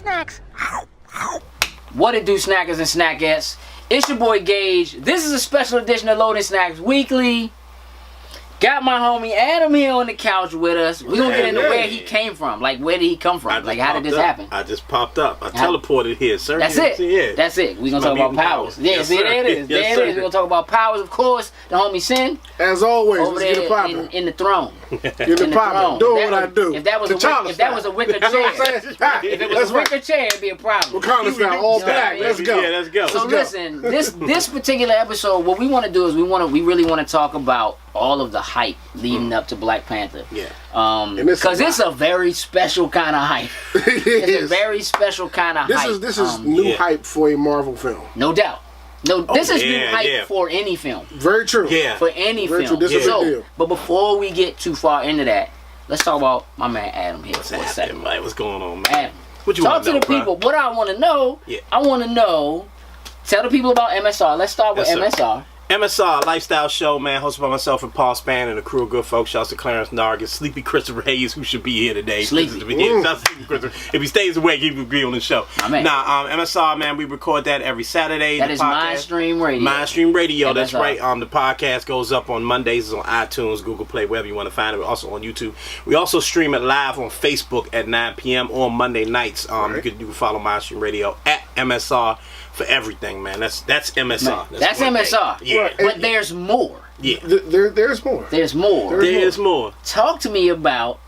snacks. What it do, snackers and snackettes? It's your boy Gage. This is a special edition of Loaded Snacks Weekly. Got my homie Adam here on the couch with us. We're gonna get into where he came from. Like, where did he come from? Like, how did this happen? I just popped up. I teleported here, sir. That's it. That's it. We're gonna talk about powers. Yeah, see, there it is. There it is. We're gonna talk about powers, of course. The homie Sin. As always, over let's get it there popping. in the throne. Get it popping. Do what I do. If that was a wicker chair, if it was a wicker chair, it'd be a problem. Wakanda style, all black. Let's go. Yeah, let's go. So listen, this particular episode, what we want to do is we really want to talk about all of the hype leading up to Black Panther. Yeah. Because it's a very special kind of hype. It's a very special kind of hype. This is new hype for a Marvel film. No doubt. No, this is new hype for any film. Very true. Yeah. For any film. True. This is a deal. But before we get too far into that, let's talk about my man Adam here for a second. What's going on, man? Adam, What you talk to the people. What I want to know, I want to know, tell the people about MSR. Let's start with MSR. MSR, lifestyle show, man, hosted by myself and Paul Spann and a crew of good folks. Shouts to Clarence Nargis, Sleepy Christopher Hayes, who should be here today. Sleepy. If he stays awake, he would be on the show. MSR, man, we record that every Saturday. That is MindStream Radio. MindStream Radio, MSR. that's right. The podcast goes up on Mondays. It's on iTunes, Google Play, wherever you want to find it. We're also on YouTube. We also stream it live on Facebook at 9 p.m. on Monday nights. You can follow MindStream Radio at MSR. For everything, man. That's MSR. That's MSR. Yeah. But there's more. Yeah. There's more. There's more. There's more. Talk to me about,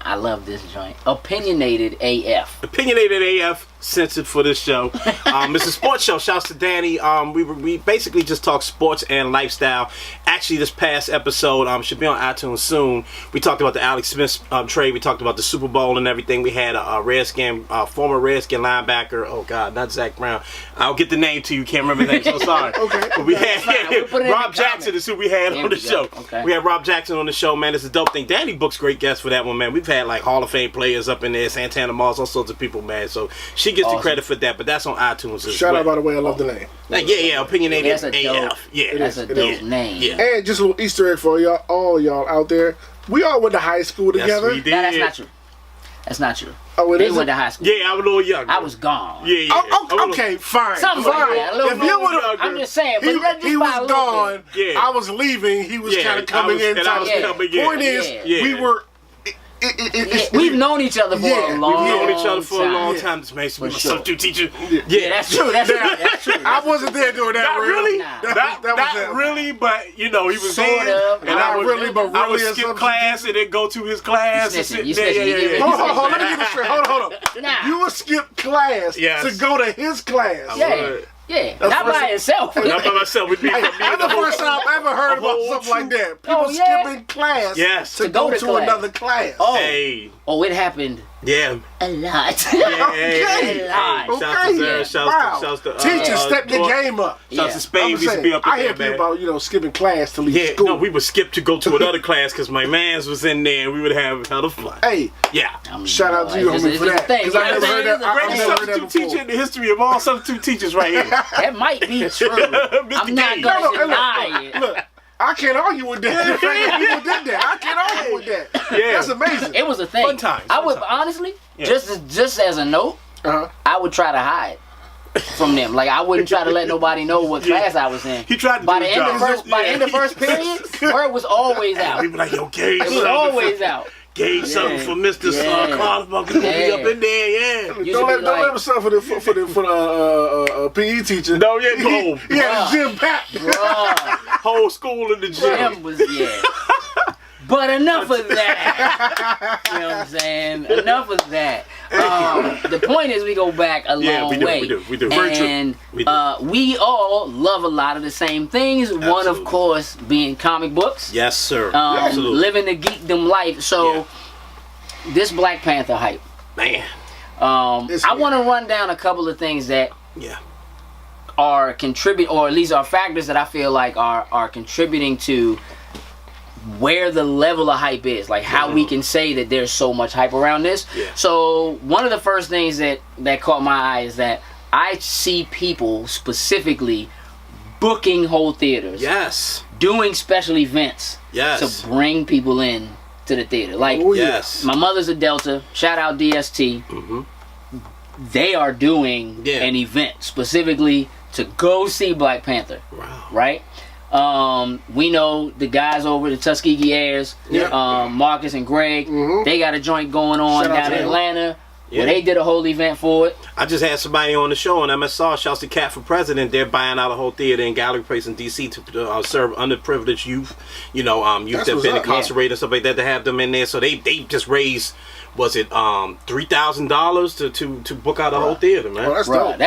I love this joint, Opinionated AF. Opinionated AF, censored for this show. It's a sports show. Shouts to Danny. We basically just talk sports and lifestyle. Actually, this past episode should be on iTunes soon. We talked about the Alex Smith trade. We talked about the Super Bowl and everything. We had a Redskin, former Redskin linebacker. Oh God, not Zach Brown. I'll get the name to you. Can't remember the name. So sorry. Okay. But we had Rob Jackson is who we had on the show. Okay. We had Rob Jackson on the show, man. It's a dope thing. Danny books great guests for that one, man. We've had like Hall of Fame players up in there, Santana Moss, all sorts of people, man. So she gets the credit for that, but that's on iTunes as Shout out, by the way, I love the name. Opinionated AF. That's a dope name. Yeah. And just a little Easter egg for all y'all out there. We all went to high school together. Yes, we did. No, that's not true. That's not true. Oh, they went to high school. Yeah, I was a little younger. I was gone. Yeah. Okay, fine. Something like that. If you would, I'm just saying. But he was gone. Yeah. I was leaving. He was kind of coming in. Point is, we were. We've known each other for a long time. We've known each other for a long time. This makes me a substitute teacher. Yeah, that's true. That's true. I wasn't there doing that. Not really. That Not really, but he was sort there. of. And I would really skip class and then go to his class. Hold on, let me get this straight. Hold on. You would skip class to go to his class. Yeah, not by itself. Not by myself. That's the first time I've ever heard about something like that. People skipping class to go to another class. Oh, it happened. Yeah. A lot. Okay. A lot. Shouts to teachers, step the game up. Shouts to Spain. We used to be up in I hear people about, skipping class to leave school. No, we would skip to go to another class because my mans was in there and we would have hella fun. Hey. Yeah. Shout out to you, homie, for that. Because I never heard that. Greatest substitute teacher in the history of all substitute teachers right here. That might be true. I'm not going to deny it. Look. I can't argue with that. The fact that people did that, I can't argue with that. Yeah. That's amazing. It was a thing. Fun times. I would honestly, just as a note, I would try to hide from them. Like I wouldn't try to let nobody know what class I was in. He tried to by the end of first period, word was always out. He was like, "Yo, Gage, it was always out." Gave something for Mr. Carl. We gonna be up in there, Don't let him suffer for the PE teacher. No, he had a gym packed. Whole school in the gym. Was But enough of that. You know what I'm saying? Enough of that. The point is we go back a long way. We do. And we all love a lot of the same things. Absolutely. One, of course, being comic books. Yes, sir. Absolutely. Living the geekdom life. So, this Black Panther hype. Man. I want to run down a couple of things that are contributing, or at least are factors that I feel like are contributing to where the level of hype is, like how we can say that there's so much hype around this. So one of the first things that caught my eye is that I see people specifically booking whole theaters, doing special events to bring people in to the theater. Like my mother's a Delta, shout out DST. they are doing an event specifically to go see Black Panther. Wow. Right? We know the guys over the Tuskegee Airs, Marcus and Greg, they got a joint going on down in Atlanta. Where they did a whole event for it. I just had somebody on the show on MSR, shouts to Cat for President. They're buying out a whole theater in Gallery Place in DC to serve underprivileged youth, youth that have been incarcerated and stuff like that, to have them in there. So they just raised, was it $3,000 to book out a whole theater, man. Oh, that's dope.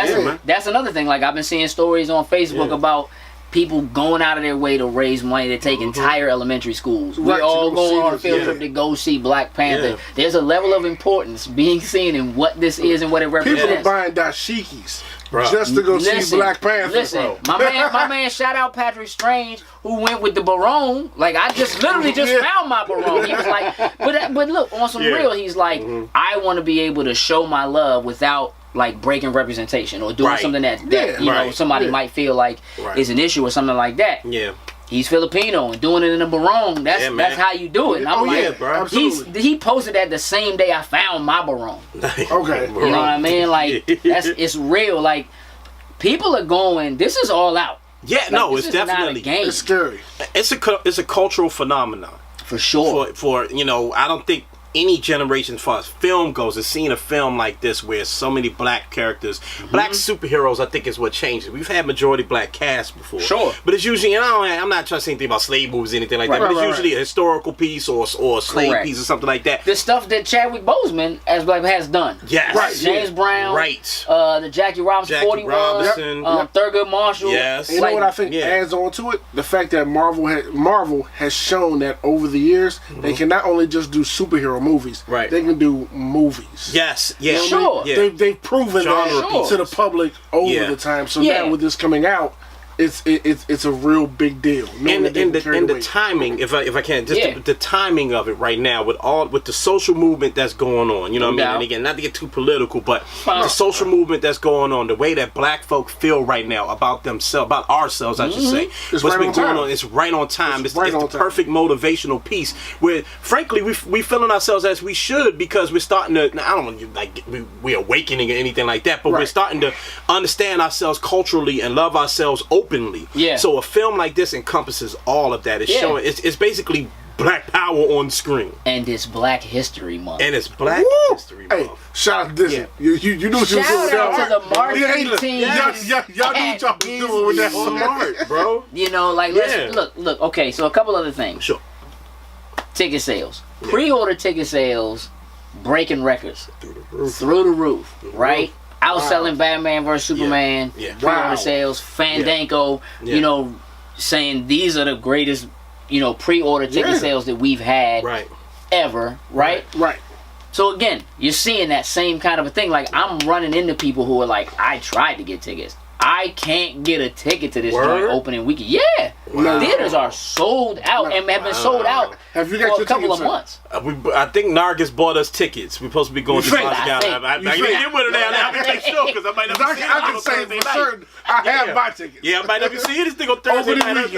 That's another thing. Like, I've been seeing stories on Facebook about people going out of their way to raise money to take entire elementary schools. We're all going on a field trip to go see Black Panther. There's a level of importance being seen in what this is and what it represents. People are buying dashikis just to go see Black Panther. Listen, my man, shout out Patrick Strange, who went with the Barone. Like, I just literally found my Barone. He was like, but look, on some real, he's like, I want to be able to show my love without like breaking representation or doing something that you know somebody might feel like is an issue or something like that. Yeah. He's Filipino and doing it in a Barong. That's how you do it. And I'm bro. He posted that the same day I found my Barong. Okay. You know what I mean? Like, it's real. Like, people are going, this is all out. Yeah, like, no, it's definitely not a game. It's scary. It's a cultural phenomenon. For sure. For I don't think any generation as far as film goes has seen a film like this where so many black characters, black superheroes, I think is what changed it. We've had majority black cast before. Sure. But it's usually, I'm not trying to say anything about slave movies or anything like that, but it's usually a historical piece or a slave piece or something like that. The stuff that Chadwick Boseman as Black has done. Yes. Right. James Brown. Right. The Jackie Robinson 41. Thurgood Marshall. Yes. You know what I think adds on to it? The fact that Marvel has shown that over the years, they can not only just do superhero movies, they can do movies. Yes, yeah, sure. They've proven that to the public over the time. So now with this coming out, it's a real big deal. And the timing, if I can, just the timing of it right now with the social movement that's going on. You know what I mean? And again, not to get too political, but the social movement that's going on, the way that black folk feel right now about themselves, about ourselves, I should say. What's been going on? It's right on time. It's the perfect motivational piece where, frankly, we feeling ourselves as we should, because we're starting to. I don't want to like we're awakening or anything like that, but we're starting to understand ourselves culturally and love ourselves openly. So a film like this encompasses all of that. It's showing. It's basically Black Power on screen. And it's Black History Month. History Month. Hey, shout out this. You know what you're doing. Shout out to the marketing team. Y'all know what y'all doing with that smart, bro. You know, like let's look. Okay, so a couple other things. Sure. Ticket sales, pre-order ticket sales, breaking records through the roof, right? Outselling Batman vs Superman, pre-order sales, Fandango, you know, saying these are the greatest, you know, pre-order ticket sales that we've had ever, right? Right. So again, you're seeing that same kind of a thing. Like, I'm running into people who are like, I tried to get tickets. I can't get a ticket to this joint opening weekend. Yeah, theaters are sold out and have been sold out for a couple of months. I think Nargis bought us tickets. We're supposed to be going to Boston. I get with her now. I can make sure because I might not be seeing it. I can say for certain I have my tickets. Yeah, I might not be seeing this thing on Thursday night. I ain't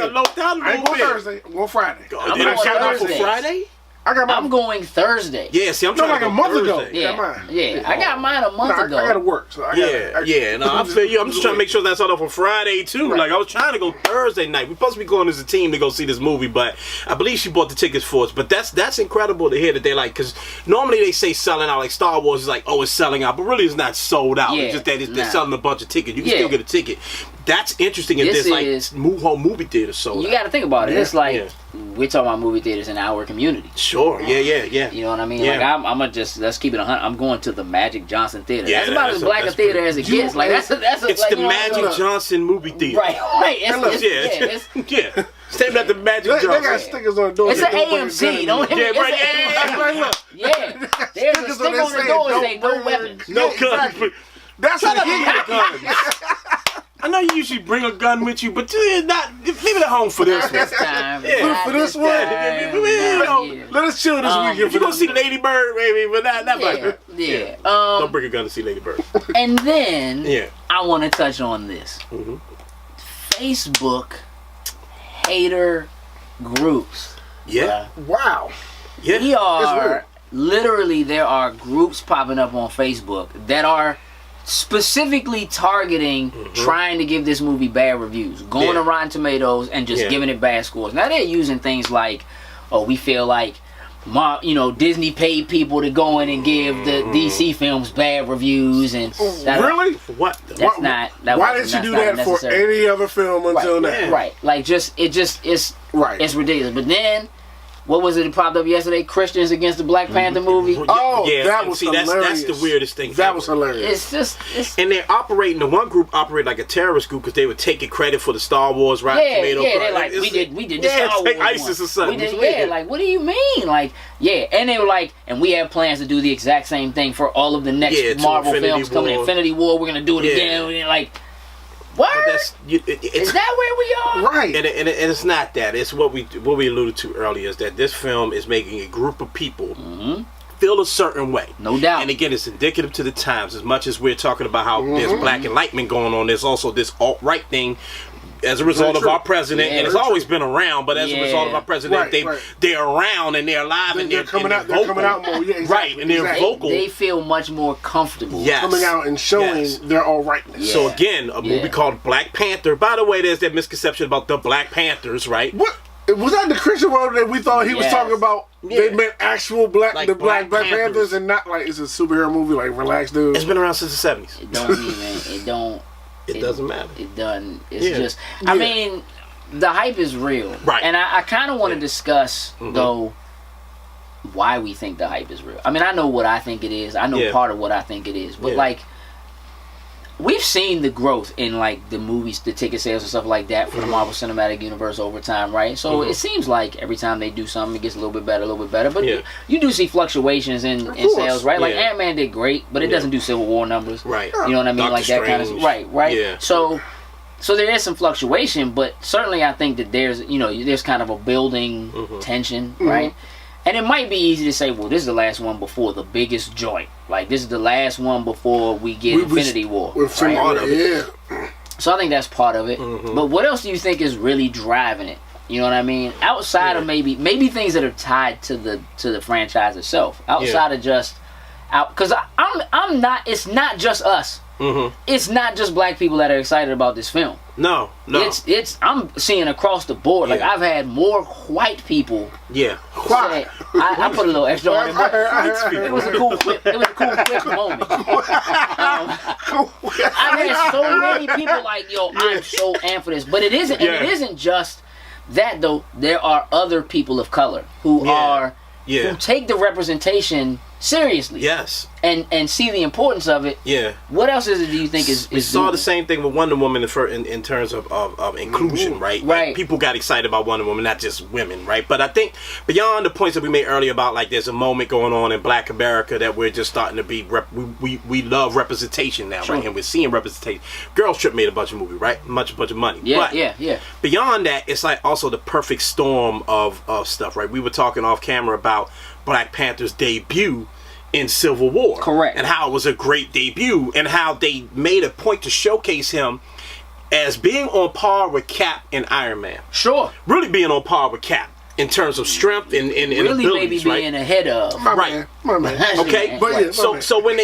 going Thursday. I'm going Friday. I'm going for Friday? I'm going Thursday. Yeah, see, I'm trying like to go a month Thursday. ago. I got mine a month ago. I gotta work, so I feel you. I'm just trying to make sure that's all up on Friday too. Like, I was trying to go Thursday night. We're supposed to be going as a team to go see this movie, but I believe she bought the tickets for us. But that's incredible to hear that they like, because normally they say selling out. Like Star Wars is like, oh, it's selling out, but really it's not sold out. It's just that they're selling a bunch of tickets. You can still get a ticket. That's interesting. If there's like whole movie theater sold out. You got to think about it. It's like we're talking about movie theaters in our community. Sure. Yeah. You know what I mean? Like, I'm gonna just, let's keep it 100. I'm going to the Magic Johnson Theater. That's about as black a theater as it gets. Like, that's it's like, the Magic Johnson movie theater. Right. Same at the Magic Johnson. They got stickers on the door. It's an AMC. Don't hit me. There's a sticker on the door that say no weapons. No guns. That's how they get guns. I know you usually bring a gun with you, but leave it at home for this one. For this one. Let us chill this weekend. If you go see Lady Bird, maybe, but not like don't bring a gun to see Lady Bird. And then I want to touch on this. Facebook hater groups. Yeah. Wow. Yeah. Literally, there are groups popping up on Facebook that are specifically targeting trying to give this movie bad reviews, going to Rotten Tomatoes and just giving it bad scores. Now they're using things like, oh, we feel like Disney paid people to go in and give the DC films bad reviews, and really, what? Why didn't you do that for any other film until now? Right, like it's ridiculous. But then, what was it that popped up yesterday? Christians against the Black Panther movie. Oh, that was hilarious. That's the weirdest thing. That was hilarious. And they're operating. The one group operated like a terrorist group because they were taking credit for the Star Wars Rotten Tomato. Yeah, they're like, we did the Star Wars ISIS one. or something. Like, what do you mean? Like, and they were like, and we have plans to do the exact same thing for all of the next Marvel films coming. Infinity War, we're gonna do it again. And like, what? Is that where we are? Right. And it's not that. It's what we alluded to earlier, is that this film is making a group of people feel a certain way. No doubt. And again, it's indicative to the times. As much as we're talking about how there's black enlightenment going on, there's also this alt-right thing as a result of our president, and it's always been around, but as a result of our president, they're around and they're alive and they're coming out. They're coming out more, and they're vocal. They feel much more comfortable coming out and showing their all rightness. Yeah. So again, a movie called Black Panther. By the way, there's that misconception about the Black Panthers, right? What was that? The Christian one that we thought he was talking about? They meant actual Black Panthers and not like it's a superhero movie. Like, relax, dude. It's been around since the 70s. It doesn't matter. It doesn't. It's just. I mean, the hype is real, right? And I kind of want to discuss though why we think the hype is real. I mean, I know what I think it is. I know part of what I think it is, but like, we've seen the growth in like the movies, the ticket sales and stuff like that for the Marvel Cinematic Universe over time, right? So it seems like every time they do something, it gets a little bit better. But you do see fluctuations in sales, right? Like Ant-Man did great, but it doesn't do Civil War numbers, right? You know what I mean? Like that kind of right. Yeah. So there is some fluctuation, but certainly I think that there's kind of a building tension, right? And it might be easy to say, well, this is the last one before the biggest joint. Like, this is the last one before we get Infinity War. Right? So I think that's part of it. But what else do you think is really driving it? You know what I mean? Outside of maybe things that are tied to the franchise itself. Outside of just because I'm not. It's not just us. It's not just black people that are excited about this film. No. It's I'm seeing across the board. Like, I've had more white people. Yeah. Say, I put a little extra on it, but it was a cool clip. It was a cool clip moment. I've had so many people like, yo, I'm so amped for this. But it isn't. And it isn't just that though. There are other people of color who who take the representation seriously. Yes. And see the importance of it. Yeah. What else is it do you think is we saw the same thing with Wonder Woman in terms of inclusion, right? Like, people got excited about Wonder Woman, not just women, right? But I think beyond the points that we made earlier about, like, there's a moment going on in Black America that we're just starting to be we love representation now, right? And we're seeing representation. Girls Trip made a bunch of movies, right? A bunch of money. Yeah, but beyond that, it's like also the perfect storm of stuff, right? We were talking off camera about Black Panther's debut in Civil War. Correct. And how it was a great debut, and how they made a point to showcase him as being on par with Cap and Iron Man. Sure. Really being on par with Cap in terms of strength and really abilities, maybe being ahead of. My man. Okay. But so when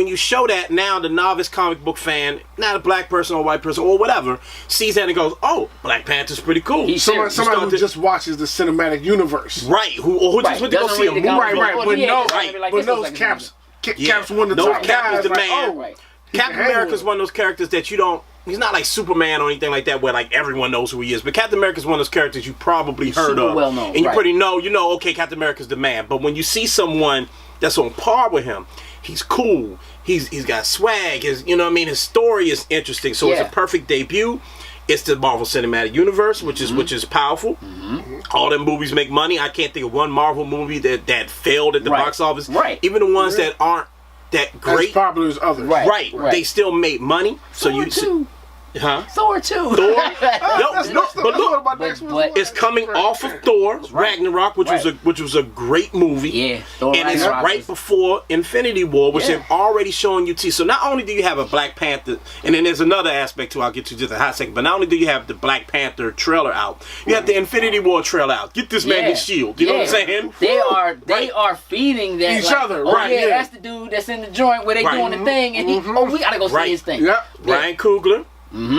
you show that, now the novice comic book fan, not a black person or white person or whatever, sees that and goes, "Oh, Black Panther's pretty cool." Somebody who just watches the cinematic universe, right? Who just went to go see a movie, but knows Cap's one of the top Cap is the guys. man. Captain America is one of those characters that you don't. He's not like Superman or anything like that, where like everyone knows who he is. But Captain America is one of those characters you probably heard of, well known, and you pretty know. Okay, Captain America's the man. But when you see someone that's on par with him, he's cool. He's got swag. His story is interesting. So it's a perfect debut. It's the Marvel Cinematic Universe, which is powerful. All them movies make money. I can't think of one Marvel movie that failed at the box office. Right. Even the ones that aren't that great, as popular as others. Right. They still make money. So Thor 2. Thor. But it's coming off of Thor Ragnarok, which was a great movie. Yeah, Thor and it's right before Infinity War, which they've already shown you. So not only do you have a Black Panther, and then there's another aspect too. I'll get to just a hot second. But not only do you have the Black Panther trailer out, you have the Infinity War trailer out. Get this man his shield. You know what I'm saying? They are feeding that each other. That's the dude that's in the joint where they doing the thing, and we gotta go see his thing. Ryan Coogler.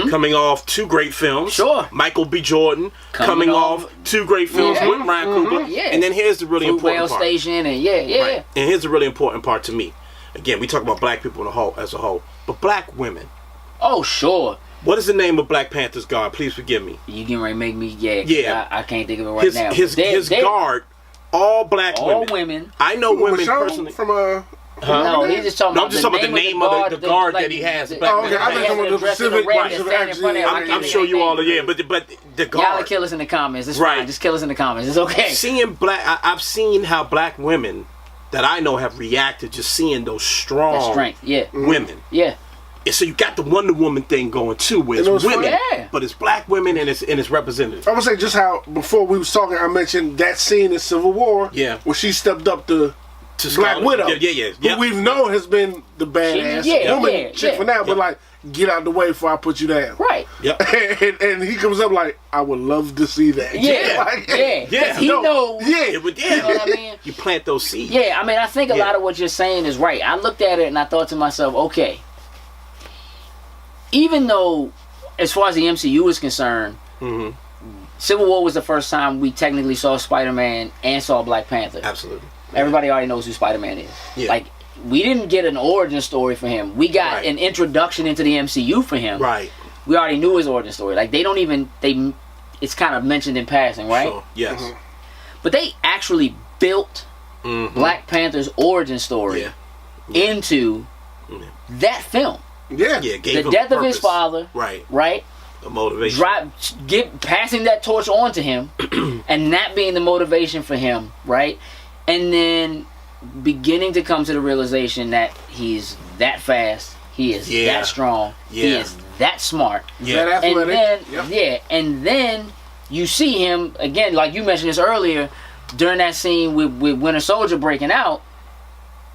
Coming off 2 great films. Sure. Michael B. Jordan coming off 2 great films with Ryan Coogler. Yeah. And then here's the really important part. Station and And here's the really important part to me. Again, we talk about black people as a whole, but black women. Oh, sure. What is the name of Black Panther's guard? Please forgive me. You getting ready to make me I can't think of it right now. His guard, all black all women. women. I know women personally. From No, he's just talking I'm just talking about the name of the guard that he has. Okay, I think I'm the specific. I'm sure you all are. But the guard. Y'all kill us in the comments. It's fine. Just kill us in the comments. It's okay. Seeing I've seen how black women that I know have reacted just seeing those strong women. Yeah. And so you got the Wonder Woman thing going too, where it's women, but it's black women and it's representative. I would say just how before we was talking, I mentioned that scene in Civil War, where she stepped up to Black Widow, who we've known has been the badass woman chick for now, but like, get out the way before I put you down. Right. Yep. and he comes up like, I would love to see that. He knows. You know what I mean? You plant those seeds. Yeah, I mean, I think a lot of what you're saying is right. I looked at it and I thought to myself, okay, even though, as far as the MCU is concerned, Civil War was the first time we technically saw Spider-Man and saw Black Panther. Absolutely. Everybody already knows who Spider-Man is. Yeah. Like, we didn't get an origin story for him. We got an introduction into the MCU for him. Right. We already knew his origin story. Like, they don't even, it's kind of mentioned in passing, right? Sure. Yes. But they actually built Black Panther's origin story into that film. Yeah. Gave the death of his father. Right. The motivation. Passing that torch on to him, and that being the motivation for him, right? And then beginning to come to the realization that he's that fast, he is that strong, he is that smart, that athletic. And then you see him again, like you mentioned this earlier, during that scene with Winter Soldier breaking out.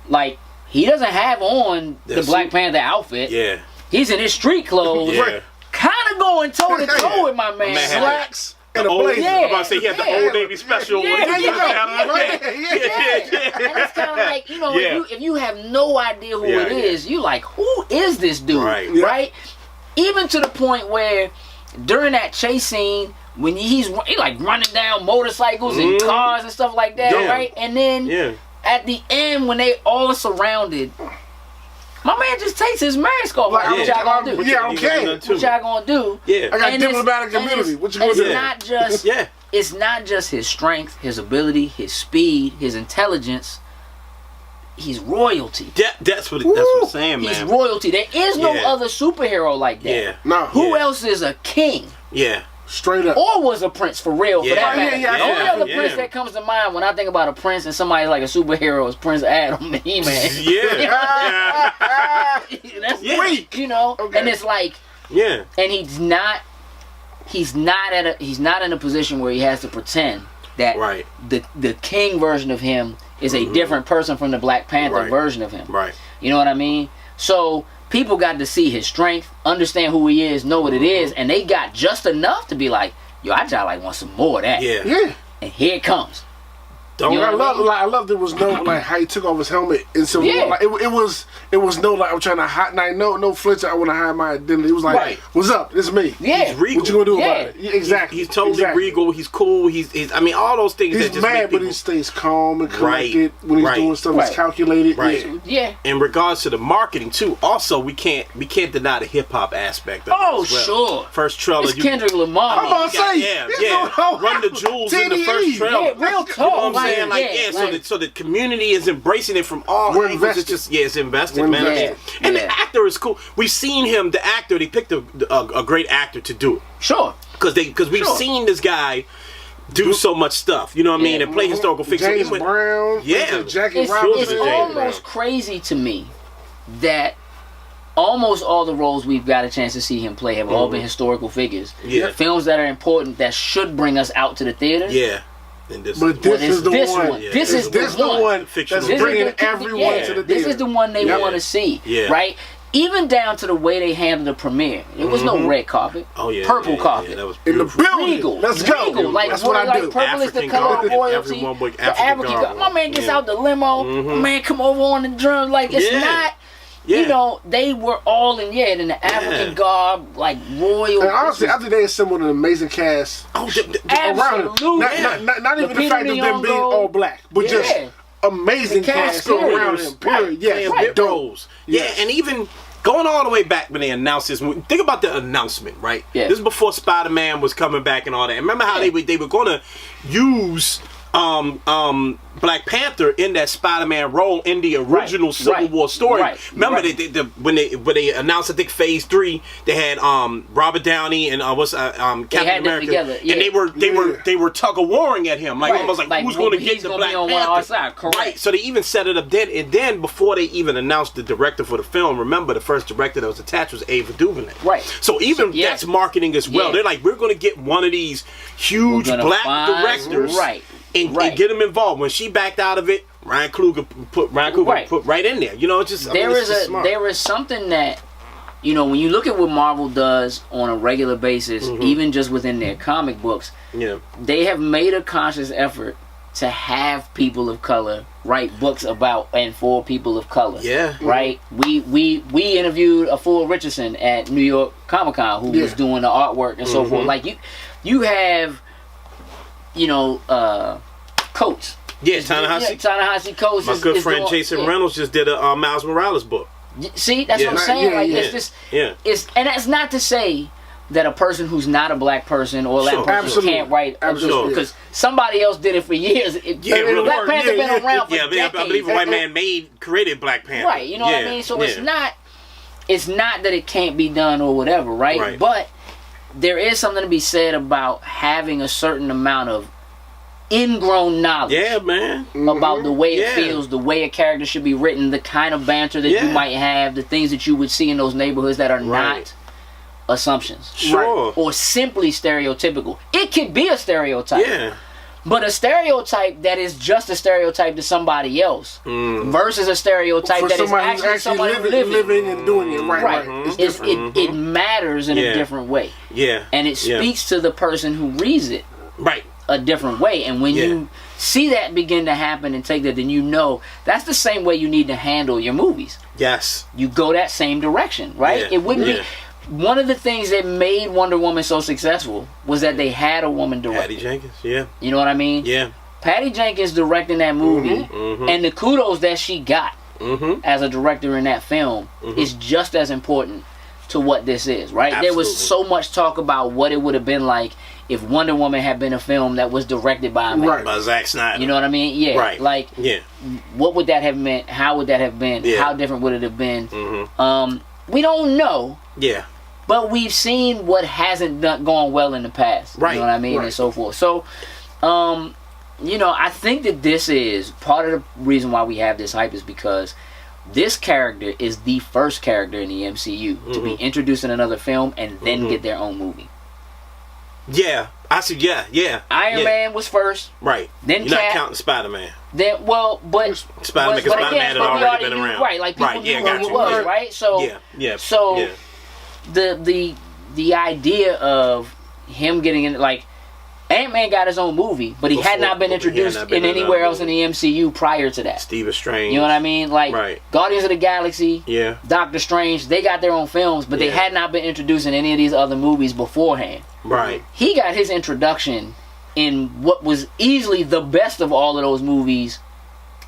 Like, he doesn't have on the Black Panther outfit. Yeah. He's in his street clothes. Yeah. Kind of going toe to toe with my man. Slacks and a old, blazer. I'm about to say he had the Old Navy special on. And it's kind of like, you know, if you have no idea who it is, you like, who is this dude? Right? Even to the point where during that chase scene, when he's like running down motorcycles and cars and stuff like that, right? And then at the end, when they all surrounded, my man just takes his mask off. Like, what y'all gonna do? Yeah, okay. What y'all gonna do? I got diplomatic immunity. What you gonna do? It's not just it's not just his strength, his ability, his speed, his intelligence. He's royalty. That's what I'm saying, man. He's royalty. There is no other superhero like that. Yeah. No. Who else is a king? Yeah. Straight up. Or was a prince for real, for that matter. The only other prince that comes to mind when I think about a prince and somebody like a superhero is Prince Adam, the He-Man. That's weak, you know? Okay. And it's like, and he's not in a position where he has to pretend that the king version of him is a different person from the Black Panther version of him. Right. You know what I mean? So people got to see his strength, understand who he is, know what it is, and they got just enough to be like, yo, I just like want some more of that. Yeah. And here it comes. I love there was no like how he took off his helmet and so like, it was no like I'm trying to hide no flinch. I want to hide my identity. It was like, what's up? This is me. Yeah. He's regal. What you gonna do about it? Exactly. He's totally regal. He's cool. He's I mean all those things. He's that just mad, make people... but he stays calm and collected when he's doing stuff. He's calculated. Yeah. In regards to the marketing too, also we can't deny the hip hop aspect of it as well. Sure. First trailer. It's Kendrick Lamar. I'm about to say, Run the Jewels in the first trailer. Yeah, real talk. You know what I'm saying? So the community is embracing it from all angles. It's just it's invested, man. And the actor is cool. We've seen him. The actor, they picked a great actor to do it. Sure. Because we've seen this guy do so much stuff. You know what I mean? And play historical fiction. James Brown. Yeah. Jackie It's Robinson. almost crazy to me that almost all the roles we've got a chance to see him play have all been historical figures. Yeah. Films that are important that should bring us out to the theater. Yeah. This is the one. Yeah. This is the one that's bringing everyone to the theater. This is the one they want to see. Yeah. Right? Even down to the way they handled the premiere. It was no red carpet. Oh yeah. Purple carpet. Yeah, that was in the building. Regal. Let's go. Like, that's what I do. Purple is the color of royalty. Everyone with the African garb. My man gets out the limo. My man come over on the drum. Like, it's not... Yeah. You know, they were all in the African garb, like royal. And honestly, I think they assembled an amazing cast around it. Not even the fact of them being all black, but just amazing cast around him. Period. Bit roles. Yeah, and even going all the way back when they announced this. Think about the announcement, right? Yeah. This is before Spider-Man was coming back and all that. And remember how they were going to use Black Panther in that Spider-Man role in the original Civil War story. Remember when they announced, I think Phase 3, they had Robert Downey and Captain America, together, and they were tug of warring at him, like almost like who's going to get the Black Panther? On our side. Correct. Right. So they even set it up then, and then before they even announced the director for the film, remember the first director that was attached was Ava DuVernay. Right. So even that's marketing as well. They're like, we're going to get one of these huge black directors. And get them involved. When she backed out of it, Ryan Coogler put right in there. You know, it's just there is something that, you know, when you look at what Marvel does on a regular basis, even just within their comic books, they have made a conscious effort to have people of color write books about and for people of color. Yeah. Right? We interviewed Afua Richardson at New York Comic Con who was doing the artwork and so forth. Like you have, you know, Coates. Yeah, Ta-Nehisi Coates. My good friend Jason Reynolds just did a Miles Morales book. See, that's what I'm saying. It's just, and that's not to say that a person who's not a black person or a black person can't write because somebody else did it for years. Black Panther been around for decades. I believe a white man created Black Panther. Right, you know what I mean? So it's not that it can't be done or whatever, right? But there is something to be said about having a certain amount of ingrown knowledge about the way it feels, the way a character should be written, the kind of banter that you might have, the things that you would see in those neighborhoods that are not assumptions or simply stereotypical. It could be a stereotype, but a stereotype that is just a stereotype to somebody else versus a stereotype that is actually somebody living and doing it it matters in a different way, and it speaks to the person who reads it a different way. And when you see that begin to happen and take that, then you know that's the same way you need to handle your movies. You go that same direction, right? It wouldn't be one of the things that made Wonder Woman so successful was that they had a woman direct. Patty Jenkins, you know what I mean? Patty Jenkins directing that movie, and the kudos that she got as a director in that film is just as important to what this is, right? There was so much talk about what it would have been like if Wonder Woman had been a film that was directed by a man. By Zack Snyder. You know what I mean? What would that have meant? How would that have been? How different would it have been? We don't know. But we've seen what hasn't gone well in the past. You know what I mean? And so forth. So, you know, I think that this is part of the reason why we have this hype is because this character is the first character in the MCU to be introduced in another film and then get their own movie. I said Iron Man was first. Then you're not counting Spider-Man. Then Spider-Man had already been around. Like people knew who he was, right? So So the idea of him getting in, like, Ant-Man got his own movie, but he had not been introduced in anywhere else in the MCU prior to that. Stephen Strange. You know what I mean? Like, Guardians of the Galaxy, Doctor Strange, they got their own films, but they had not been introduced in any of these other movies beforehand. He got his introduction in what was easily the best of all of those movies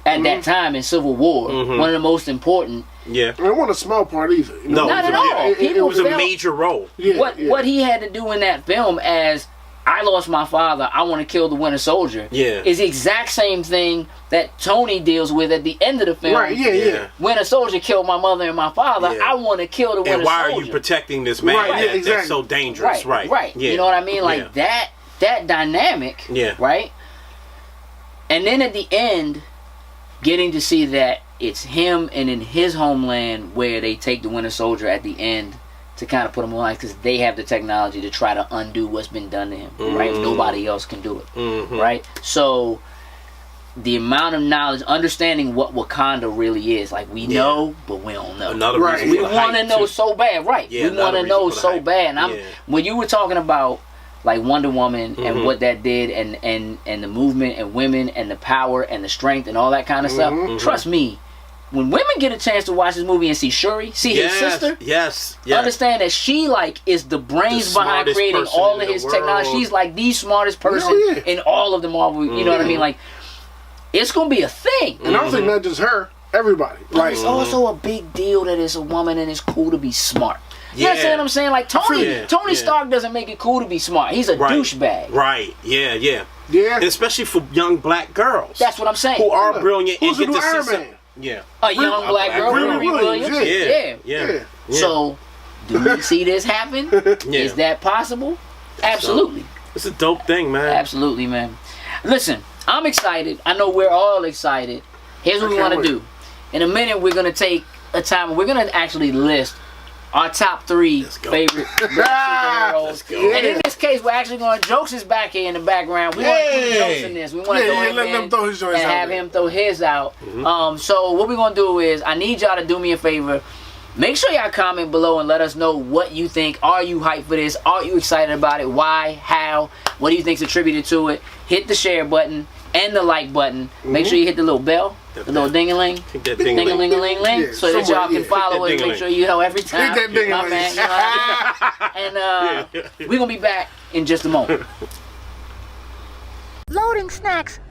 at that time in Civil War. One of the most important. And it wasn't a small part either. No, not at all. It was a major role. What he had to do in that film as I lost my father, I want to kill the Winter Soldier is the exact same thing that Tony deals with at the end of the film. Winter Soldier killed my mother and my father, I want to kill the Winter Soldier. And why are you protecting this man that's so dangerous? You know what I mean? Like that dynamic, right? And then at the end, getting to see that it's him and in his homeland where they take the Winter Soldier at the end to kind of put him on because they have the technology to try to undo what's been done to him, right? Nobody else can do it, right? So the amount of knowledge, understanding what Wakanda really is, like we know, but we don't know. Right. We want to know so bad, right? Yeah, we want to know so bad. And when you were talking about like Wonder Woman and what that did, and the movement and women and the power and the strength and all that kind of stuff, trust me. When women get a chance to watch this movie and see Shuri, see his sister, understand that she like is the brains behind creating all of his technology. She's like the smartest person in all of the Marvel. You know what I mean? Like it's gonna be a thing. And I don't think not just her, everybody. Like it's also a big deal that it's a woman and it's cool to be smart. You understand what I'm saying? Like Tony Stark doesn't make it cool to be smart. He's a douchebag. Right. Yeah. And especially for young black girls. That's what I'm saying. Who are brilliant Who's and get to Iron see Man? A young black girl, Riri Williams. Yeah. So, do we see this happen? Is that possible? Absolutely. So, it's a dope thing, man. Absolutely, man. Listen, I'm excited. I know we're all excited. Here's what we want to do. In a minute, we're going to take a time. We're going to actually list our top 3 favorite superheroes. And in this case, we're actually going to Jokes is back here in the background. We want to put Jokes in this. We want to go in and have him throw his out. So what we're going to do is, I need y'all to do me a favor. Make sure y'all comment below and let us know what you think. Are you hyped for this? Are you excited about it? Why? How? What do you think's attributed to it? Hit the share button and the like button. Make sure you hit the little bell. The little ding-a-ling, ding-a-ling-a-ling-ling, so that y'all can follow it. Make sure you know every time. Hit that ding-a-ling. And we're gonna be back in just a moment. Loading snacks.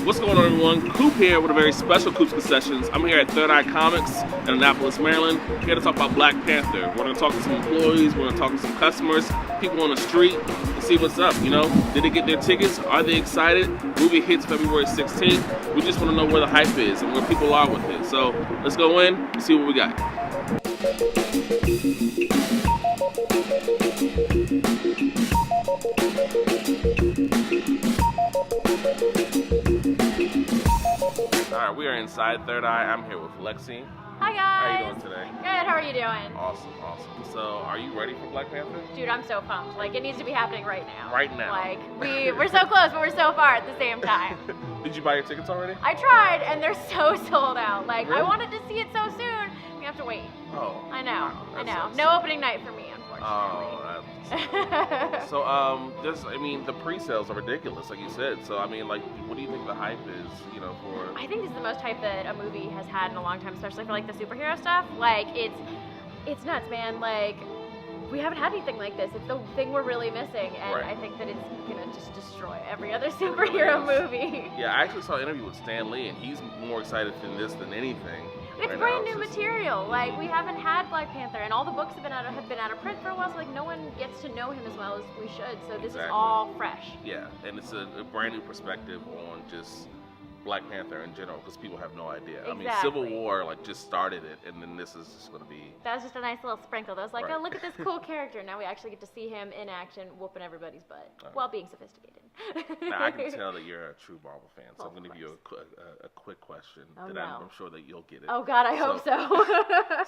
What's going on, everyone? Coop here with a very special Coop's Concessions. I'm here at Third Eye Comics in Annapolis, Maryland. Here to talk about Black Panther. We're going to talk to some employees, we're going to talk to some customers, people on the street, and see what's up, you know? Did they get their tickets? Are they excited? Movie hits February 16th. We just want to know where the hype is and where people are with it. So let's go in and see what we got. Alright, we are inside Third Eye. I'm here with Lexi. Hi guys! How you doing today? Good, how are you doing? Awesome. So, are you ready for Black Panther? Dude, I'm so pumped. Like, it needs to be happening right now. Right now? Like, we're so close, but we're so far at the same time. Did you buy your tickets already? I tried, and they're so sold out. Like, really? I wanted to see it so soon. We have to wait. Oh. I know. Wow, No opening night for me, unfortunately. Oh, so, the pre-sales are ridiculous, like you said. So, I mean, like, what do you think the hype is, you know, for... I think this is the most hype that a movie has had in a long time, especially for, like, the superhero stuff. Like, it's nuts, man. Like, we haven't had anything like this. It's the thing we're really missing, and I think that it's gonna just destroy every other superhero movie. Yeah, I actually saw an interview with Stan Lee, and he's more excited for this than anything. It's brand new material. Like, we haven't had Black Panther, and all the books have been out of print for a while, so like no one gets to know him as well as we should. So this is all fresh. Yeah, and it's a brand new perspective on just Black Panther in general, because people have no idea. Exactly. I mean, Civil War like just started it, and then this is just going to be... That was just a nice little sprinkle. That was like, oh, look at this cool character. Now we actually get to see him in action, whooping everybody's butt, while being sophisticated. Now, I can tell that you're a true Marvel fan, so I'm going to give you a quick question that I'm sure that you'll get it. Oh, God, I hope so.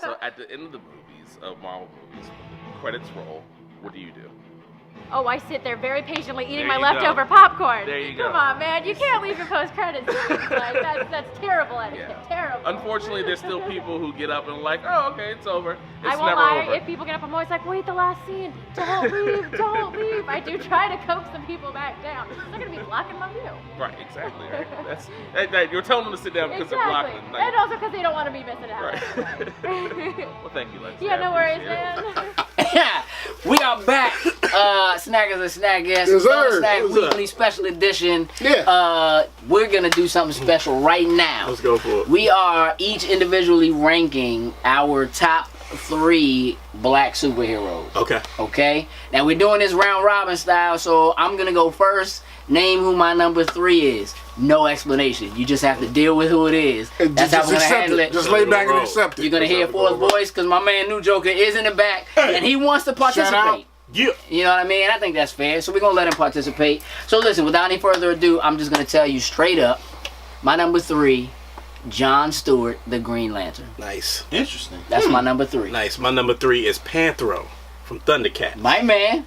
So at the end of the movies, of Marvel movies, when the credits roll, what do you do? Oh, I sit there very patiently eating my leftover popcorn. There you go. Come on, man. You can't leave your post-credits scenes. Like, that's terrible etiquette. Yeah. Terrible. Unfortunately, there's still people who get up and like, oh, okay, it's over. It's I won't never lie. over. If people get up, I'm always like, wait, the last scene. Don't leave. Don't leave. I do try to coax some people back down. They're going to be blocking my view. Right, exactly. Right? You're telling them to sit down because they're blocking. Like, and also because they don't want to be missing out. Right. Well, thank you, Lexi. Yeah, no worries, man. We are back. Snackers and Snack Guests. Yes, sir. Snack Weekly Special Edition. Yeah. We're going to do something special right now. Let's go for it. We are each individually ranking our top 3 black superheroes. Okay? Now, we're doing this round robin style, so I'm going to go first. Name who my number 3 is. No explanation. You just have to deal with who it is. That's how we're going to handle it. Just lay back and accept it. You're going to hear Ford's voice because my man New Joker is in the back and he wants to participate. Yeah. You know what I mean? I think that's fair. So we're going to let him participate. So listen, without any further ado, I'm just going to tell you straight up. My number 3, John Stewart, the Green Lantern. Nice. Interesting. That's my number 3. Nice. My number 3 is Panthro from Thundercats. My man.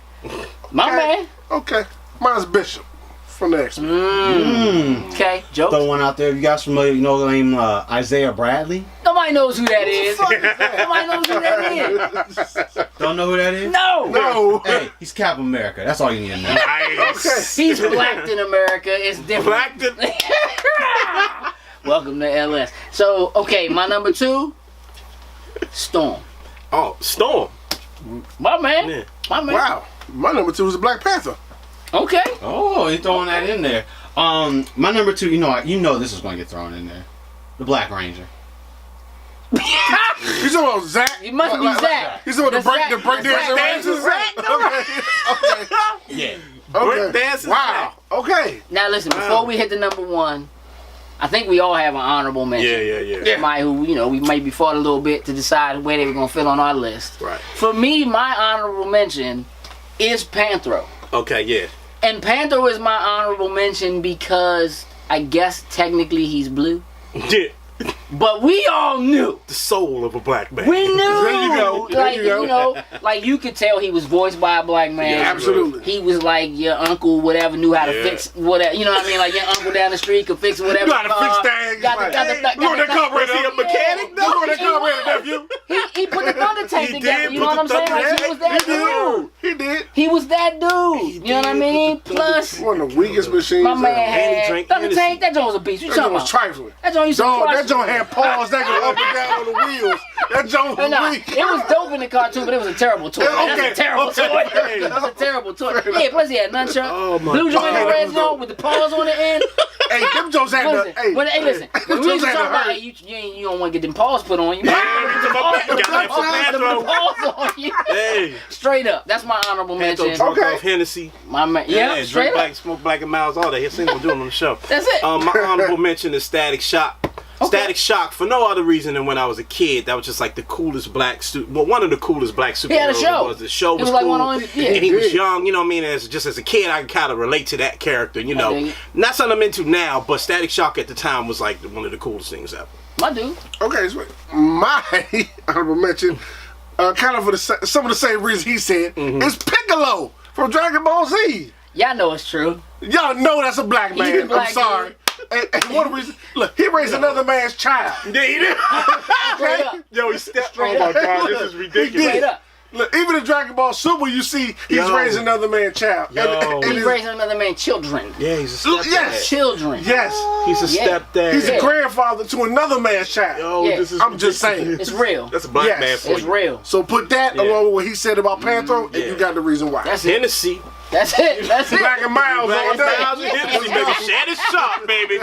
My man. Okay. Mine's Bishop from the X-Men. Okay, Joe. Throw one out there. You guys familiar? You know the name Isaiah Bradley? Nobody knows who that is. Nobody knows who that is. Don't know who that is? No. Hey, he's Captain America. That's all you need to know. Nice. He's blacked in America. It's different. Welcome to LS. So, okay, my number 2, Storm. Oh, Storm. My man. Yeah. My man. Wow. My number 2 is the Black Panther. Okay. Oh, he's throwing that in there. My number 2, you know this is going to get thrown in there. The Black Ranger. You talking about Zach? You must be Zach. You talking about the break dancing Zach? Okay. Yeah. Okay. Dancing Wow. Okay. Now listen, before we hit the number 1, I think we all have an honorable mention. Yeah. Somebody who, we maybe fought a little bit to decide where they were going to fit on our list. Right. For me, my honorable mention is Panthro. Okay, yeah. And Panthro is my honorable mention because I guess technically he's blue. Yeah. But we all knew. The soul of a black man. We knew. There you go. There Like, you go. like you could tell he was voiced by a black man. Yeah, absolutely. He was like your uncle, whatever, knew how to fix whatever. You know what I mean? Like your uncle down the street could fix whatever. You know how to fix things. Got the Was he a mechanic? You know the carburetor, nephew. He put the Thunder Tank He together. did You know put what I'm the saying? Like he was that dude. He did. He was that dude. You know what I mean? Plus, One of the weakest machines. my man And he had drank Thunder Hennessy. Tank. That joint was a beast. You That talking joint was about? trifling. That joint used to Dog, crush. that joint had paws that go up and down on the wheels. That joint was No, weak. it was dope in the cartoon, but it was a terrible toy. That's a terrible toy. That's a terrible toy. Yeah, plus he had nunchuck. Oh, my Blue joint God. and red joint with the paws on the end. Hey, them joints had Listen, the. listen. When we used to had talk to about, hurt. hey, you don't want to get them paws put on you. Got that for Panthro. Paws on you. Hey. Straight up. That's my honorable mention. Panthro drunk Okay. off Hennessy. My man. Yeah, straight drink up. black, smoke black and miles, all that. He's single doing on the show. That's it. My honorable mention is Static Shock. Okay. Static Shock for no other reason than when I was a kid. That was just like the coolest black one of the coolest black superheroes. He had a show. The show was It was like cool. one on- yeah. And he was He did. young, you know what I mean? As a kid, I could kind of relate to that character, you know. dig it. Not something I'm into now, but Static Shock at the time was like one of the coolest things ever. My dude. Okay, so my honorable mention, kind of for some of the same reasons he said, is Piccolo from Dragon Ball Z. Y'all know it's true. Y'all know that's a black He's a man. black I'm sorry. And one of the reasons, look, he raised another man's child. Yeah, he did. Straight up. Yo, he stepped. Straight Oh my up. God, this is He ridiculous. Straight did. up. Look, even in Dragon Ball Super, you see he's Yo. raising another man's child. Yo. He's raising another man children. Yeah, he's a stepdad. Yes. Children. Yes, He's a Yeah. stepdad. he's Yeah. a grandfather to another man's child. Yo, Yeah. this is I'm just ridiculous. saying. It's real. That's a black Yes. man for It's you. real. So put that Yeah. along with what he said about Panthro, and Yeah. you got the reason why. That's it. Hennessy. That's it. That's it. Black and Miles Black all and day. Miles and Hennessy, baby. Shannon Sharp, baby.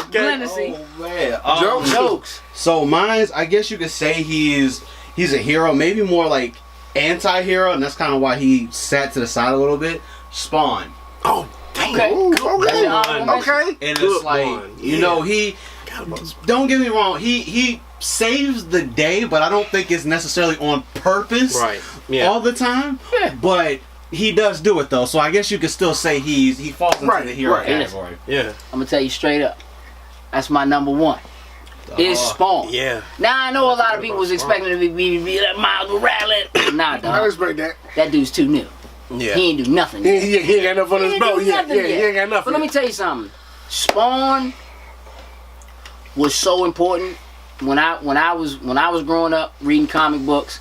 Okay. Hennessy. Man. Jokes. So mine's, I guess you could say he's a hero, maybe more like anti-hero, and that's kind of why he sat to the side a little bit. Spawn. Oh, dang. Okay. Ooh, That's okay. your honorable mention. Okay. And Good it's like, one. you Yeah. know, he, don't get me wrong, he saves the day, but I don't think it's necessarily on purpose Right. Yeah. all the time. Yeah. But he does do it though, so I guess you could still say he falls into Right, the hero right. category. Yeah. I'm gonna tell you straight up. That's my number 1. Is Spawn. Yeah. Now I know a lot of people was expecting to be like Miles Morales. Nah, I dog. respect that. That dude's too new. Yeah. He ain't do nothing. He ain't got enough on his belt yet. Yeah, he ain't got enough. But let me tell you something. Spawn was so important when I was growing up reading comic books.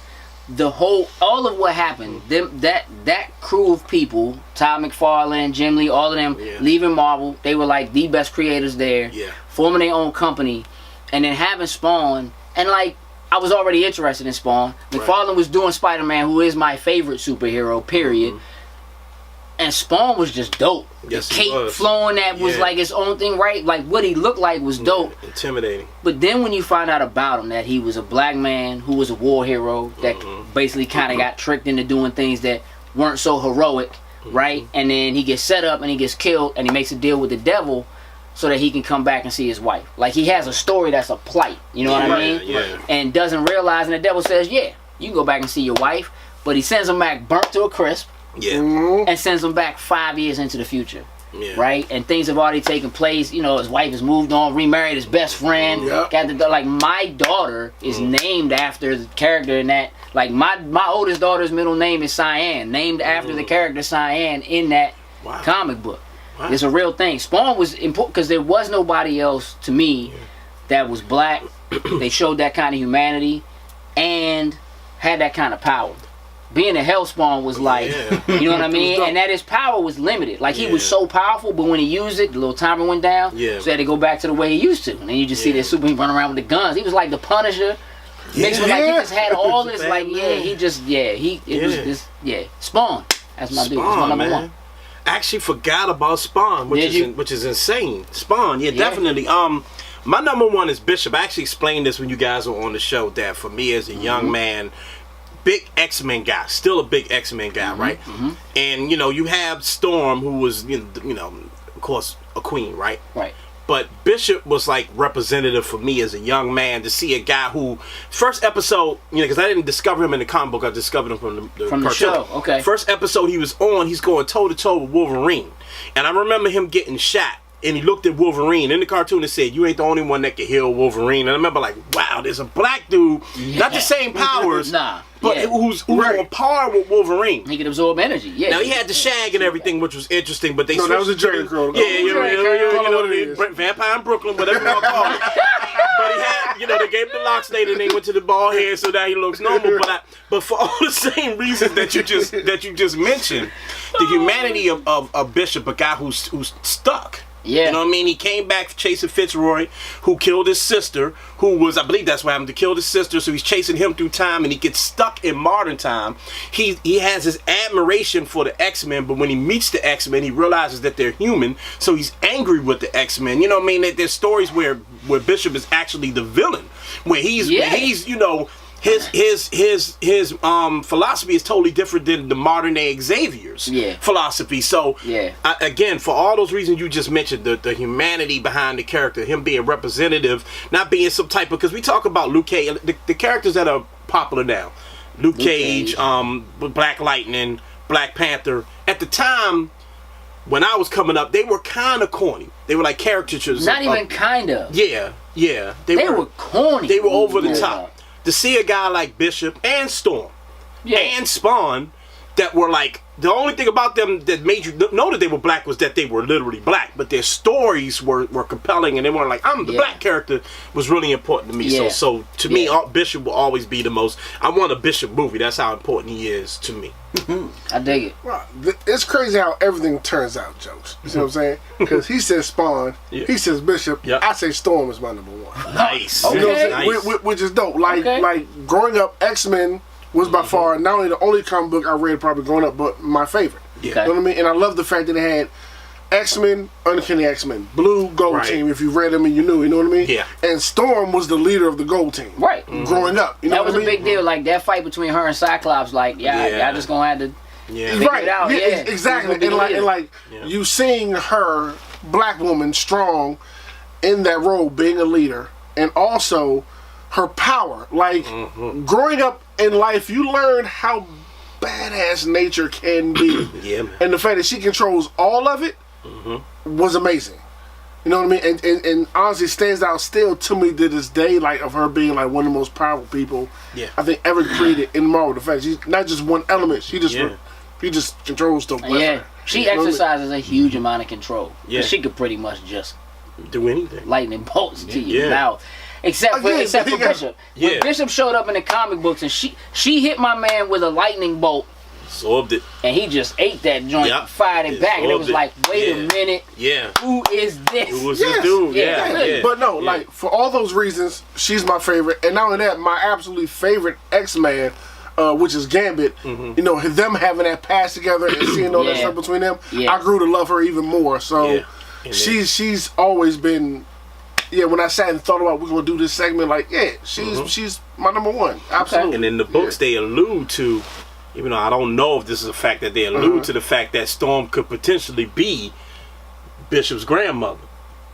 All of what happened, that crew of people, Todd McFarlane, Jim Lee, all of them leaving Marvel, they were like the best creators there, forming their own company, and then having Spawn, and like I was already interested in Spawn. McFarlane was doing Spider-Man, who is my favorite superhero, period. And Spawn was just dope. Yes, the he cape was. flowing, that was like his own thing, right? Like what he looked like was dope. Intimidating. But then when you find out about him, that he was a black man who was a war hero that basically kind of got tricked into doing things that weren't so heroic, right? And then he gets set up and he gets killed and he makes a deal with the devil so that he can come back and see his wife. Like he has a story that's a plight, you know what I mean? Yeah. And doesn't realize, and the devil says, yeah, you can go back and see your wife, but he sends him back burnt to a crisp. Yeah. And sends him back 5 years into the future. right? And things have already taken place. You know, his wife has moved on, remarried his best friend. Got the like my daughter is named after the character in that. Like my oldest daughter's middle name is Cyan, named after the character Cyan in that comic book. It's a real thing. Spawn was important because there was nobody else to me that was black. They showed that kind of humanity and had that kind of power. Being a Hellspawn was like, you know what I mean? And that his power was limited. Like, he was so powerful, but when he used it, the little timer went down. So he had to go back to the way he used to. And then you just see that Superman running around with the guns. He was like the Punisher. Mixed with, like, he just had all this, like, Spawn. That's my dude. That's my number one. I actually forgot about Spawn, which is insane. Spawn, definitely. My number one is Bishop. I actually explained this when you guys were on the show, that for me as a young man, big X-Men guy, still a big X-Men guy, right? And you know, you have Storm, who was you know, of course, a queen, right? But Bishop was like representative for me as a young man to see a guy who, first episode, you know, because I didn't discover him in the comic book, I discovered him from the show. Okay. First episode he was on, he's going toe to toe with Wolverine, and I remember him getting shot. And he looked at Wolverine in the cartoon and said, "You ain't the only one that can heal Wolverine." And I remember, like, wow, there's a black dude, not the same powers, but who's on par with Wolverine. He can absorb energy. Now he had the shag and everything, which was interesting. But they that was a Jerry Curl. Vampire in Brooklyn, whatever you want to call it. But he had, you know, they gave him the locks later, and they went to the bald head, so now he looks normal. But for all the same reasons that you just mentioned, the humanity of Bishop, a guy who's stuck. You know what I mean? He came back chasing Fitzroy, who killed his sister, who was, I believe that's what happened, to kill his sister, so he's chasing him through time, and he gets stuck in modern time. He has his admiration for the X-Men, but when he meets the X-Men, he realizes that they're human, so he's angry with the X-Men. You know what I mean? There's stories where Bishop is actually the villain, where he's you know, his philosophy is totally different than the modern day Xavier's philosophy. So again, for all those reasons you just mentioned, the humanity behind the character, him being representative, not being some type of, because we talk about Luke Cage, the characters that are popular now, Luke Cage, Black Lightning, Black Panther. At the time when I was coming up, they were kind of corny. They were like caricatures. Not even kind of. Yeah. They were corny. They were over the top. To see a guy like Bishop and Storm and Spawn that were like, the only thing about them that made you know that they were black was that they were literally black, but their stories were compelling, and they weren't like, I'm the black character, was really important to me. So to me, Bishop will always be the most, I want a Bishop movie. That's how important he is to me. I dig it. Well, it's crazy how everything turns out, jokes. You see what I'm saying? Because he says Spawn, he says Bishop, I say Storm is my number one. Nice. You know what I'm saying? Which is dope. Like growing up, X-Men was by far not only the only comic book I read probably growing up, but my favorite. You know what I mean? And I love the fact that they had X-Men, Uncanny X-Men, Blue, Gold Team, if you read them and you knew, you know what I mean? Yeah. And Storm was the leader of the Gold Team. Growing up. You know that was what I mean? a big deal. Like, that fight between her and Cyclops, like, y'all just gonna have to figure it out. Exactly. And like you seeing her, black woman, strong in that role, being a leader, and also her power. Like, growing up in life, you learn how badass nature can be. And the fact that she controls all of it was amazing. You know what I mean? And honestly stands out still to me to this day, like, of her being like one of the most powerful people I think ever created in Marvel. The fact she's not just one element, she just controls stuff. She exercises a huge amount of control. She could pretty much just do anything. Lightning bolts to your mouth. Except for Bishop. When Bishop showed up in the comic books and she hit my man with a lightning bolt. Absorbed it. And he just ate that joint and fired it back. And it was like, wait a minute. Who is this? Who was this dude? But no, like, for all those reasons, she's my favorite. And not only that, my absolutely favorite X-Man, which is Gambit, you know, them having that pass together and seeing all that stuff between them, I grew to love her even more. So she's always been... when I sat and thought about we're gonna do this segment, like, she's my number one, absolutely. And in the books, they allude to, even though I don't know if this is a fact, that they allude to the fact that Storm could potentially be Bishop's grandmother.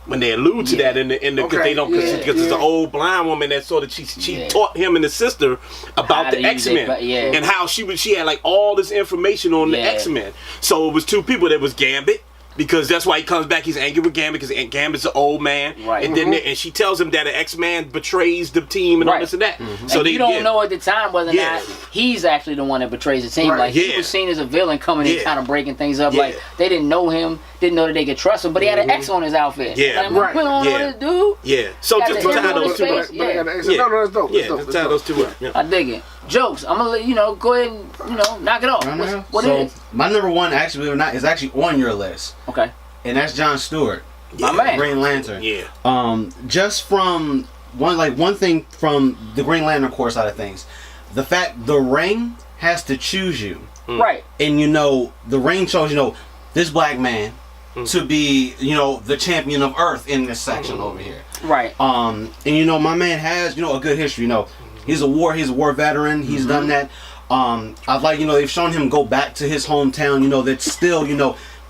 When they allude to that in the because they don't, because it's an old blind woman that sort of she taught him and his sister about the X-Men and how she had like all this information on the X-Men. So it was two people. There was Gambit Because that's why he comes back. He's angry with Gambit because Gambit's an old man. Right. And then and she tells him that an X-Man betrays the team and all this and that. So and you don't know at the time whether or not he's actually the one that betrays the team. Right. Like he was seen as a villain coming in, kind of breaking things up. Like they didn't know him, didn't know that they could trust him, but he had an X on his outfit. Yeah. Like, put on this dude. Yeah. So just to tie those two up. No, that's dope. Yeah, to tie those two up. I dig it. Jokes. I'm gonna let go ahead and knock it off. What is my number one, actually, believe it or not, is actually on your list. Okay. And that's Jon Stewart. My man. Green Lantern. Yeah. Just from one thing from the Green Lantern Corps side of things, the fact the ring has to choose you. Right. And the ring chose this black man to be the champion of Earth in this section over here. Right. And my man has a good history. He's a war veteran. He's done that. I've they've shown him go back to his hometown. That's still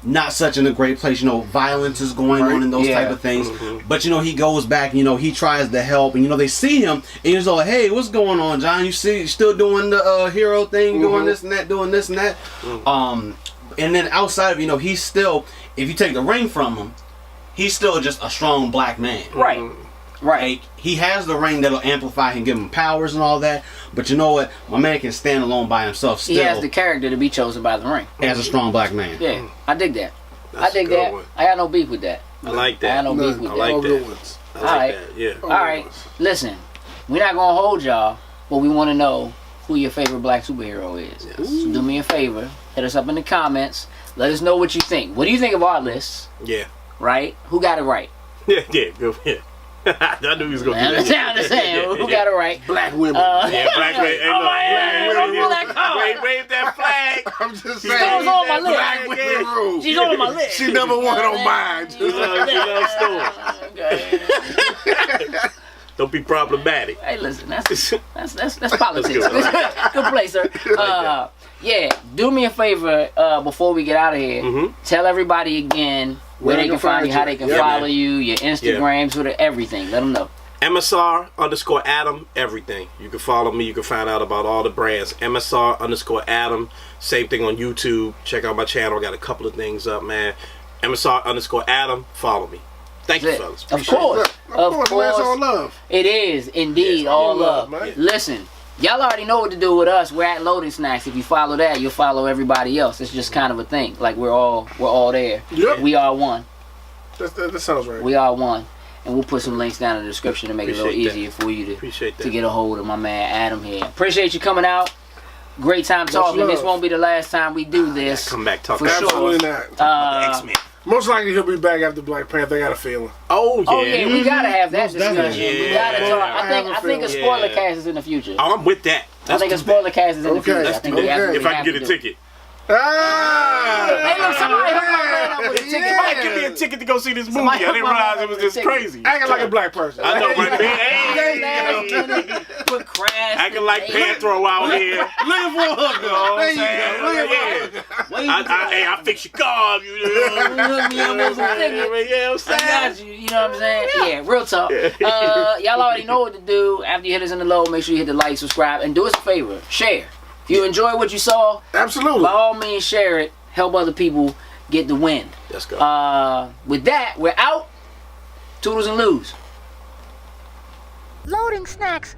not such in a great place. Violence is going on and those type of things. But he goes back. He tries to help, and they see him, and he's like, "Hey, what's going on, John? You still doing the hero thing, doing this and that, doing this and that." And then outside of he's still, if you take the ring from him, he's still just a strong black man. Right. Right. Like, he has the ring that'll amplify and give him powers and all that. But you know what? My man can stand alone by himself still. He has the character to be chosen by the ring. As a strong black man. Yeah, I dig that. I dig that. One. I got no beef with that. I like that. I got no beef with that. I like that. All right. Yeah. All right. Listen, we're not going to hold y'all, but we want to know who your favorite black superhero is. Yes. So do me a favor. Hit us up in the comments. Let us know what you think. What do you think of our list? Yeah. Right? Who got it right? Yeah, good. Yeah. I knew he was going to do that. I'm just saying. Who got it right? Black women. Yeah, black women. Hey, Wave that flag. I'm just She's saying. on my list. Black women rule. She's on my list. She number one on mine. Don't be problematic. Hey, listen, that's politics. Good place, sir. Yeah, do me a favor before we get out of here. Tell everybody again where they can find you, how they can follow you, your Instagrams, everything. Let them know. MSR_Adam, everything. You can follow me. You can find out about all the brands. MSR_Adam. Same thing on YouTube. Check out my channel. I got a couple of things up, man. MSR_Adam. Follow me. Thank you, fellas. Of course. Of course. It's all love. It is indeed all love. Man. Listen, y'all already know what to do with us. We're at Loading Snacks. If you follow that, you'll follow everybody else. It's just kind of a thing. Like we're all there. Yep. We are one. That sounds right. We are one. And we'll put some links down in the description to make it a little easier for you to get a hold of my man Adam here. Appreciate you coming out. Great time talking. This won't be the last time we do this. Come back talk. For Absolutely sure. not. X-Men. Most likely he'll be back after Black Panther. I got a feeling. Oh yeah, we gotta have that discussion. definitely. We gotta talk. I think a spoiler Yeah. cast is in the future. Oh, I'm with that. I think a spoiler cast is in the future. I think we absolutely If I have can get to a do it. ticket. Hey, look, somebody hook my man up with a ticket. Somebody give me a ticket to go see this movie. I didn't realize it was this crazy. Acting like a black person. I know, right? Hey, Put Crash. acting like Panthro out here. Looking for a hooker. You know what I'm There you saying? go. Hey, I fix your car. You know. Hook me up with some tickets. I got you. You know what I'm saying? Yeah, real talk. Y'all already know what to do. After you hit us in the low, make sure you hit the like, subscribe, and do us a favor. Share. If you enjoy what you saw, Absolutely. by all means share it. Help other people get the win. Let's go. With that, we're out. Toodles and loos. Loading snacks.